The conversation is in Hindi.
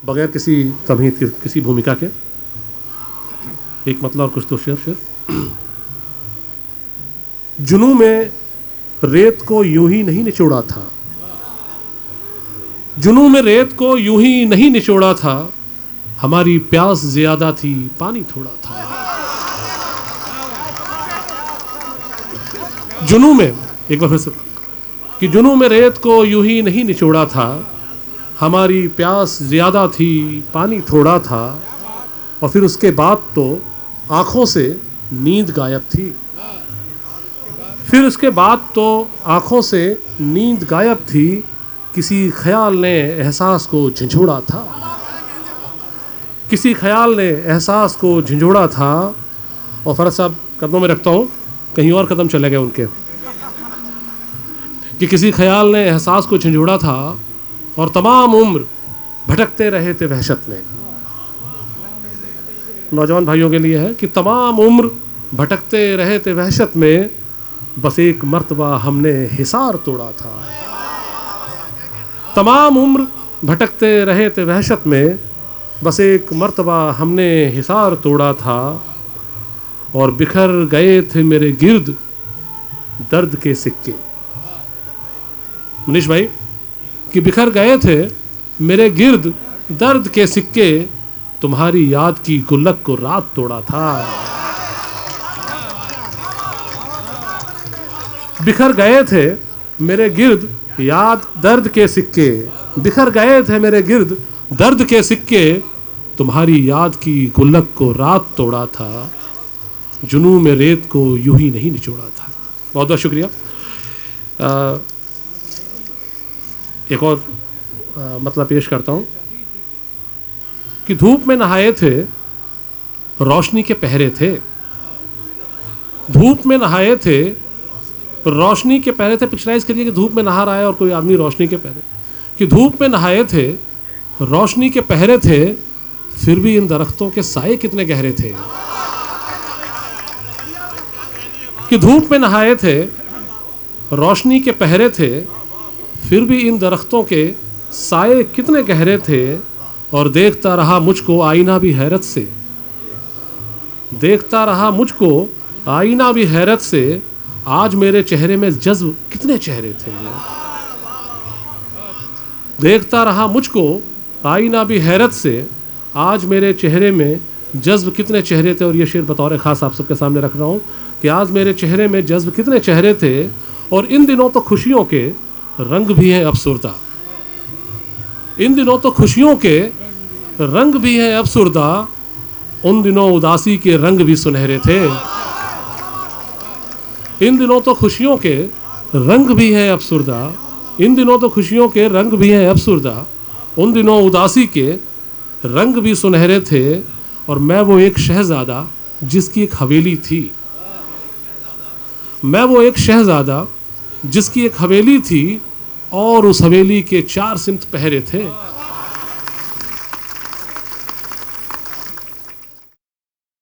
बगैर किसी तमहीद के, किसी भूमिका के, एक मतलब और कुछ तो शेर। जुनू में रेत को यूं ही नहीं निचोड़ा था, जुनू में रेत को यूं ही नहीं निचोड़ा था, हमारी प्यास ज्यादा थी पानी थोड़ा था। जुनू में, एक बार फिर से, कि जुनू में रेत को यूं ही नहीं निचोड़ा था, हमारी प्यास ज्यादा थी पानी थोड़ा था। और फिर उसके बाद तो आंखों से नींद गायब थी, फिर उसके बाद तो आंखों से नींद गायब थी, किसी ख्याल ने एहसास को झंझोड़ा था, किसी ख्याल ने एहसास को झंझोड़ा था। और फरज साहब कदमों में रखता हूँ, कहीं और कदम चले गए उनके, कि किसी ख्याल ने एहसास को झंझोड़ा था और तमाम उम्र भटकते रहे थे वहशत में। नौजवान भाइयों के लिए है कि तमाम उम्र भटकते रहे थे वहशत में, बस एक मर्तबा हमने हिसार तोड़ा था। तमाम उम्र भटकते रहे थे वहशत में, बस एक मर्तबा हमने हिसार तोड़ा था। और बिखर गए थे मेरे गिर्द दर्द के सिक्के। मनीष भाई, कि बिखर गए थे मेरे गिर्द दर्द के सिक्के, तुम्हारी याद की गुल्लक को रात तोड़ा था। बिखर गए थे मेरे गिर्द याद दर्द के सिक्के, बिखर गए थे मेरे गिर्द दर्द के सिक्के, तुम्हारी याद की गुल्लक को रात तोड़ा था, जुनू में रेत को यूं ही नहीं निचोड़ा था। बहुत बहुत शुक्रिया। एक और मतलब पेश करता हूं कि धूप में नहाए थे, रोशनी के पहरे थे, धूप में नहाए थे, रोशनी के पहरे थे। पिक्चराइज करिए कि धूप में नहा रहा है और कोई आदमी रोशनी के पहरे, कि धूप में नहाए थे, रोशनी के पहरे थे, फिर भी इन दरख्तों के साए कितने गहरे थे। कि धूप में नहाए थे, रोशनी के पहरे थे, फिर भी इन दरख्तों के साए कितने गहरे थे। और देखता रहा मुझको आईना भी हैरत से, देखता रहा मुझको आईना भी हैरत से, आज मेरे चेहरे में जज्ब कितने चेहरे थे। देखता रहा मुझको आईना भी हैरत से, आज मेरे चेहरे में जज्ब कितने चेहरे थे। और ये शेर बतौर ख़ास आप सबके सामने रख रहा हूँ कि आज मेरे चेहरे में जज्ब कितने चेहरे थे। और इन दिनों तो खुशियों के रंग भी हैं अफसुर्दा, इन दिनों तो खुशियों के रंग भी हैं अफसुर्दा, उन दिनों उदासी के रंग भी सुनहरे थे। इन दिनों तो खुशियों के रंग भी हैं अफसुर्दा, इन दिनों तो खुशियों के रंग भी हैं अफसुर्दा, उन दिनों उदासी के रंग भी सुनहरे थे। और मैं वो एक शहजादा जिसकी एक हवेली थी, मैं वो एक शहजादा जिसकी एक हवेली थी, और उस हवेली के 4 सिमत पहरे थे।